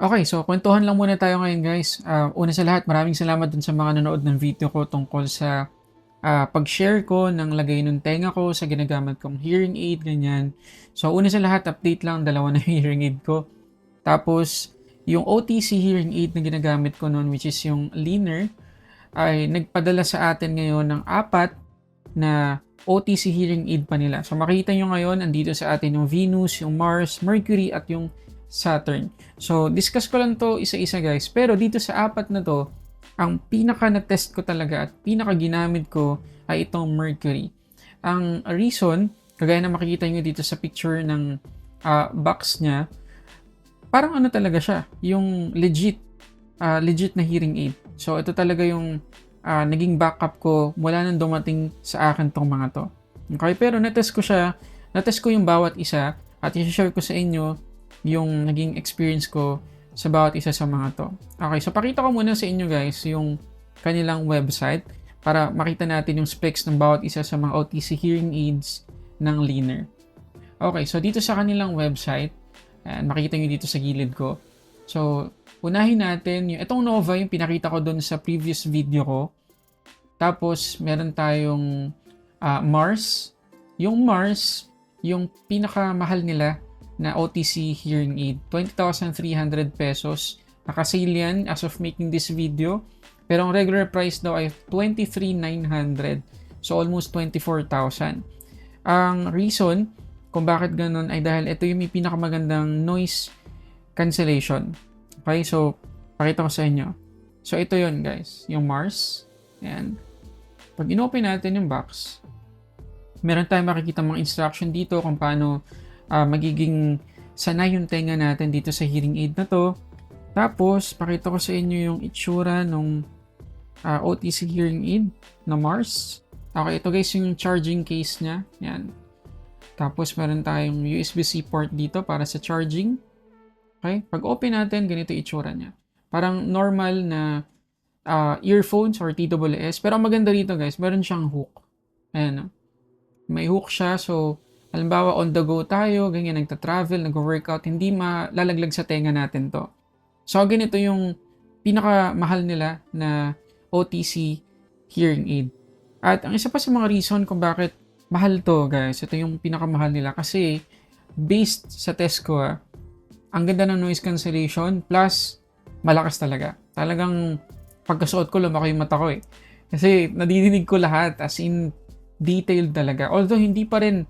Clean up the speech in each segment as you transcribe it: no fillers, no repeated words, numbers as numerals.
Okay, so kwentuhan lang muna tayo ngayon guys. Una sa lahat, maraming salamat dun sa mga nanood ng video ko tungkol sa pag-share ko ng lagay ng tenga ko sa ginagamit kong hearing aid, ganyan. So una sa lahat, update lang, dalawa na yung hearing aid ko. Tapos, yung OTC hearing aid na ginagamit ko noon, which is yung Leaner, ay nagpadala sa atin ngayon ng apat na OTC hearing aid pa nila. So makita nyo ngayon, andito sa atin yung Venus, yung Mars, Mercury, at yung Saturn. So discuss ko lang to isa-isa guys. Pero dito sa apat na to, ang pinaka na-test ko talaga at pinaka ginamit ko ay itong Mercury. Ang reason, kagaya na makikita nyo dito sa picture ng box niya, parang ano talaga siya, yung legit na hearing aid. So ito talaga yung naging backup ko mula nang dumating sa akin tong mga to. Okay, pero natest ko siya, natest ko yung bawat isa at i-share ko sa inyo yung naging experience ko sa bawat isa sa mga to. Okay, so pakita ko muna sa inyo guys yung kanilang website para makita natin yung specs ng bawat isa sa mga OTC hearing aids ng Leaner. Okay, so dito sa kanilang website, and makikita nyo dito sa gilid ko. So, unahin natin yung itong Nova, yung pinakita ko doon sa previous video ko. Tapos, meron tayong Mars. Yung Mars, yung pinakamahal nila na OTC hearing aid, 20,300 pesos. Nakasale yan as of making this video. Pero ang regular price daw ay 23,900. So, almost 24,000. Ang reason kung bakit ganun ay dahil ito yung may pinakamagandang noise cancellation. Okay, so pakita ko sa inyo. So ito yon guys, yung Mars. Ayan. Pag inopen natin yung box, meron tayong makikita mga instruction dito kung paano magiging sanay yung tenga natin dito sa hearing aid na to. Tapos, pakita ko sa inyo yung itsura ng OTC hearing aid na Mars. Okay, ito guys yung charging case niya. Yan. Tapos, meron tayong USB-C port dito para sa charging. Okay? Pag open natin, ganito itsura niya. Parang normal na earphones or TWS. Pero ang maganda rito guys, meron siyang hook. Ayan. May hook siya. So, halimbawa on the go tayo, ganyan, nagta-travel, nag-workout, hindi malalaglag sa tenga natin to. So, ganito yung pinakamahal nila na OTC hearing aid. At ang isa pa sa mga reason kung bakit mahal to guys, ito yung pinakamahal nila kasi based sa test ko ang ganda ng noise cancellation plus malakas talaga. Talagang pagkasuot ko lumaki yung mata ko eh. Kasi nadidinig ko lahat as in detailed talaga. Although hindi pa rin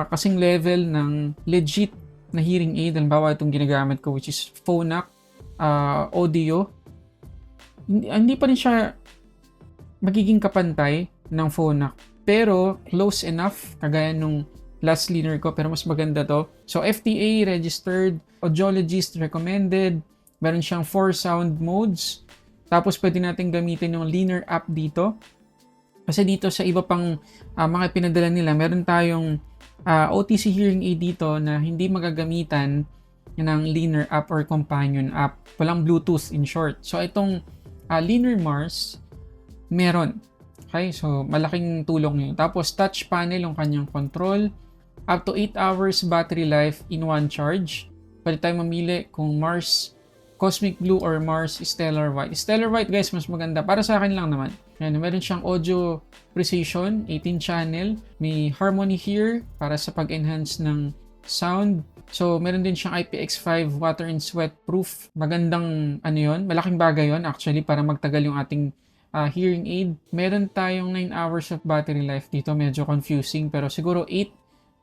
kasing level ng legit na hearing aid. Halimbawa itong ginagamit ko which is Phonak audio. Hindi pa rin siya magiging kapantay ng Phonak. Pero close enough kagaya nung last Leaner ko pero mas maganda to. So FDA registered, audiologist recommended, meron siyang 4 sound modes. Tapos pwede natin gamitin yung Leaner app dito. Kasi dito sa iba pang mga pinadala nila, meron tayong OTC hearing aid dito na hindi magagamitan ng Leaner app or companion app. Walang Bluetooth in short. So itong Leaner Mars, meron. Okay, so malaking tulong yun. Tapos touch panel yung kanyang control. Up to 8 hours battery life in one charge. Pwede tayong mamili kung Mars Cosmic Blue or Mars Stellar White. Stellar White guys, mas maganda. Para sa akin lang naman. Ayan, meron siyang audio precision, 18 channel. May harmony here para sa pag-enhance ng sound. So, meron din siyang IPX5 water and sweat proof. Magandang ano yun. Malaking bagay yun actually para magtagal yung ating hearing aid. Meron tayong 9 hours of battery life dito. Medyo confusing pero siguro 8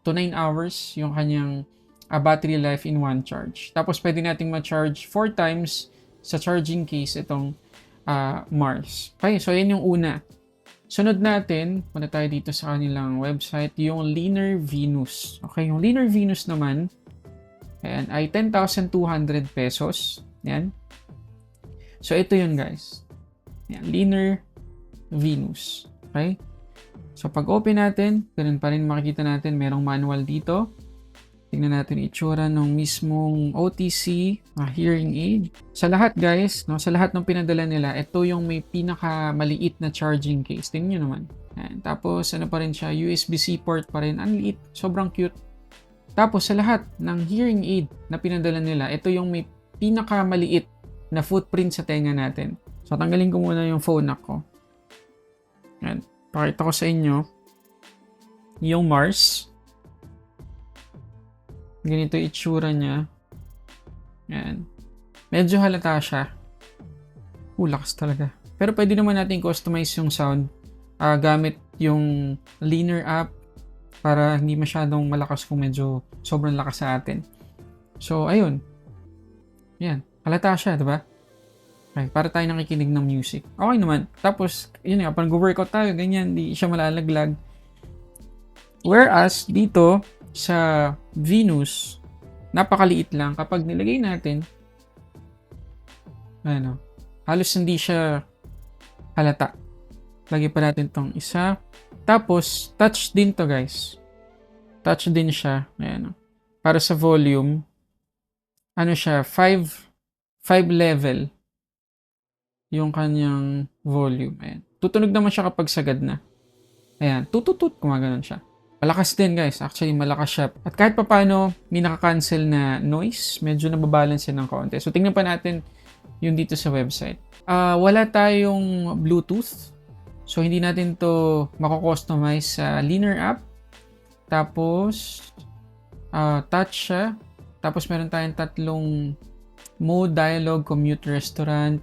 to 9 hours yung kanyang battery life in one charge. Tapos pwede nating ma-charge 4 times sa charging case itong Mars. Okay, so yan yung una. Sunod natin, punta tayo dito sa kanilang website, yung Leaner Venus. Okay, yung Leaner Venus naman, ayan, ay 10,200 pesos. Yan. So ito yun guys. Yan, Leaner Venus. Okay? So pag open natin, ganun pa rin makikita natin, merong manual dito. Tingnan natin itsura ng mismong OTC hearing aid. Sa lahat guys, no, sa lahat ng pinadala nila, ito yung may pinakamaliit na charging case. Tingnan nyo naman. Ayan. Tapos ano pa rin siya, USB-C port pa rin. Ang liit, sobrang cute. Tapos sa lahat ng hearing aid na pinadala nila, ito yung may pinakamaliit na footprint sa tenga natin. So, tanggalin ko muna yung phone knock ko. Yan. Pakita ko sa inyo yung Mars. Ganito yung itsura niya. Yan. Medyo halata siya. Lakas talaga. Pero pwede naman natin customize yung sound gamit yung Leaner app para hindi masyadong malakas kung medyo sobrang lakas sa atin. So, ayun. Yan. Halata siya, diba? Okay, para tayo nakikinig ng music. Okay naman. Tapos, yun nga, pag workout tayo, ganyan, di siya malalaglag. Whereas, dito, sa Venus, napakaliit lang. Kapag nilagay natin, ano, halos hindi siya halata. Lagay pa natin tong isa. Tapos, touch din to guys. Touch din siya. Ayan. Para sa volume, ano siya, 5 level yung kanyang volume. Ayan. Tutunog naman siya kapag sagad na. Ayan. Tututut, kumaganon siya. Malakas din guys. Actually, malakas siya. At kahit pa paano, may naka-cancel na noise. Medyo nababalance yan ng konti. So, tingnan pa natin yung dito sa website. Wala tayong Bluetooth. So, hindi natin to mako-customize sa Leaner app. Tapos, touch siya. Tapos, meron tayong tatlong mode, dialogue, commute, restaurant.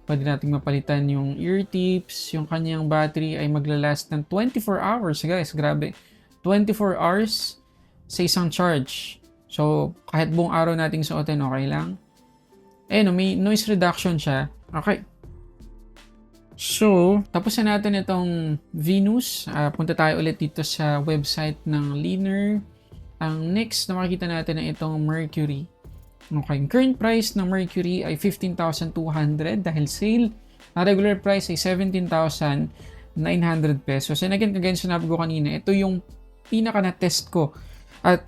Pwede natin mapalitan yung ear tips. Yung kanyang battery ay maglalast ng 24 hours. Guys, grabe. 24 hours sa isang charge. So, kahit buong araw nating suotin, okay lang. May noise reduction siya. Okay. So, tapos na natin itong Venus. Punta tayo ulit dito sa website ng Leaner. Ang next na makikita natin ay itong Mercury. Okay. Current price ng Mercury ay 15,200 dahil sale. Ang regular price ay 17,900 pesos. And again, kagaya sinabi ko kanina, ito yung pinaka na-test ko. At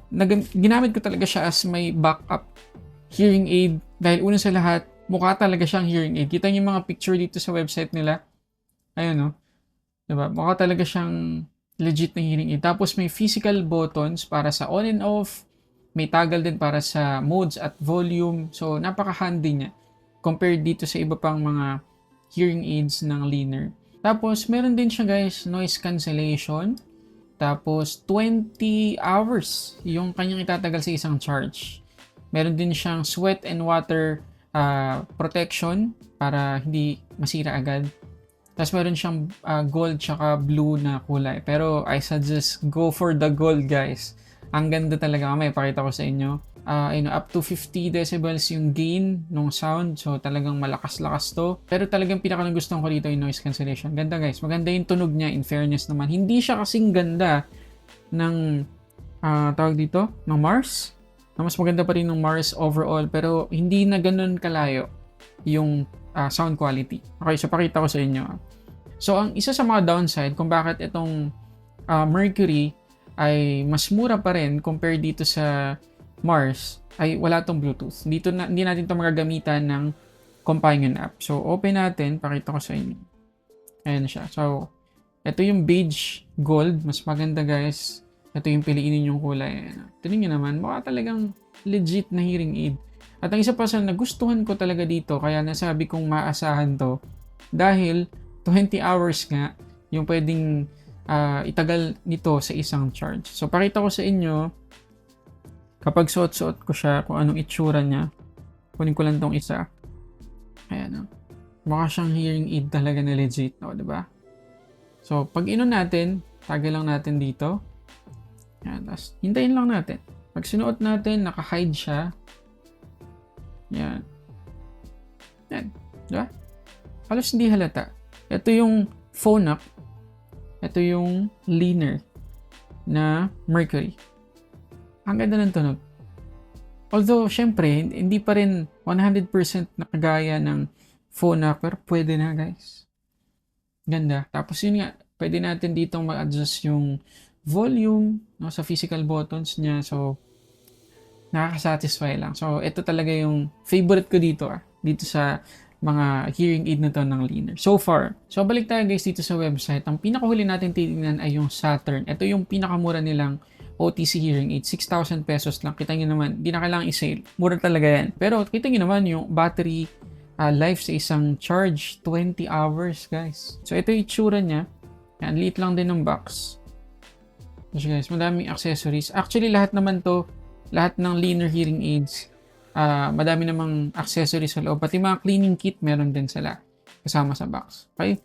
ginamit ko talaga siya as may backup hearing aid. Dahil una sa lahat, mukha talaga siyang hearing aid. Kita niyo yung mga picture dito sa website nila. Ayun, no? Diba? Mukha talaga siyang legit na hearing aid. Tapos may physical buttons para sa on and off. May toggle din para sa modes at volume. So, napaka-handy niya. Compared dito sa iba pang mga hearing aids ng Leaner. Tapos, meron din siya guys, noise cancellation. Tapos, 20 hours yung kanyang itatagal sa isang charge. Meron din siyang sweat and water protection para hindi masira agad. Tapos meron siyang gold tsaka blue na kulay. Pero I suggest go for the gold guys. Ang ganda talaga. May pakita ko sa inyo. Up to 50 decibels yung gain ng sound. So talagang malakas-lakas to. Pero talagang pinaka-gustuhan ko dito yung noise cancellation. Ganda guys. Maganda yung tunog niya in fairness naman. Hindi siya kasing ganda ng tawag dito, ng Mars. Mas maganda pa rin ng Mars overall pero hindi na ganun kalayo yung sound quality. Okay, so pakita ko sa inyo. So, ang isa sa mga downside kung bakit itong Mercury ay mas mura pa rin compared dito sa Mars ay wala tong Bluetooth. Hindi natin ito magagamitan ng companion app. So, open natin. Pakita ko sa inyo. Ayan siya. So, ito yung beige gold. Mas maganda guys. Ito yung piliin ninyong kulay. Tingnan nyo naman, mukha talagang legit na hearing aid. At ang isa pa sa nagustuhan ko talaga dito, kaya nasabi kong maasahan to, dahil 20 hours nga yung pwedeng itagal nito sa isang charge. So, pakita ko sa inyo, kapag suot-suot ko siya, kung anong itsura niya. Kunin ko lang tong isa. Ayan, mukha siyang hearing aid talaga na legit, no, diba? So, pag inon natin, tagal lang natin dito. Yan, tapos hintayin lang natin. Pag sinuot natin, naka-hide siya. Yan. Yan. Diba? Halos hindi halata. Ito yung phone knock. Ito yung Leaner na Mercury. Ang ganda ng tunog. Although, syempre, hindi pa rin 100% nakagaya ng phone knock, pero pwede na guys. Ganda. Tapos yun nga, pwede natin dito ma-adjust yung volume, no, sa physical buttons niya. So, nakaka-satisfy lang. So, ito talaga yung favorite ko dito. Dito sa mga hearing aid na to ng Leaner. So far. So, balik tayo guys dito sa website. Ang pinakahuli natin titingnan ay yung Saturn. Ito yung pinakamura nilang OTC hearing aid, 6,000 pesos lang. Kita nyo naman, di na kailangan i-sale. Mura talaga yan. Pero kita nyo naman yung battery life sa isang charge, 20 hours, guys. So, ito yung itsura niya. Yan, liit lang din ng box. So, guys, madaming accessories. Actually, lahat naman to, lahat ng Linear hearing aids, madami namang accessories sa loob. Pati mga cleaning kit, meron din sila kasama sa box. Okay?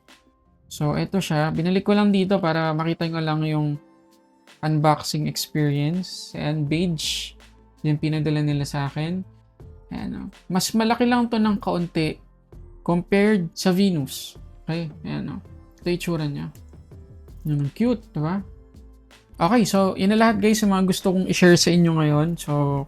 So, ito siya. Binalik ko lang dito para makita nyo lang yung unboxing experience. And beige. Yung pinadala nila sa akin. Ayan, mas malaki lang to ng kaunti compared sa Venus. Okay? Ayan, ito yung itsura niya. Yung cute, diba? Okay, so yun na lahat guys sa mga gusto kong i-share sa inyo ngayon. So,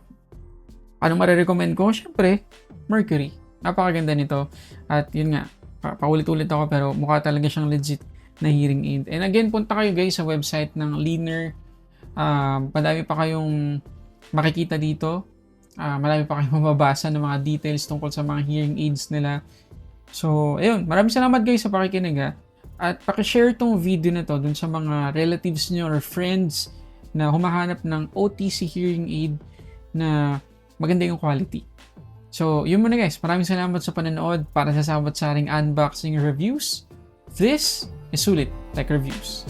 anong marirecommend ko? Siyempre, Mercury. Napakaganda nito. At yun nga, paulit-ulit ako pero mukha talaga siyang legit na hearing aid. And again, punta kayo guys sa website ng Linear. Madami pa kayong makikita dito. Marami pa kayong mababasa ng mga details tungkol sa mga hearing aids nila. So, ayun. Maraming salamat guys sa pakikinig. At pakishare tong video na to dun sa mga relatives nyo or friends na humahanap ng OTC hearing aid na maganda yung quality. So, yun muna guys. Maraming salamat sa panonood para sa sabot-saring unboxing reviews. This is Sulit Tech Reviews.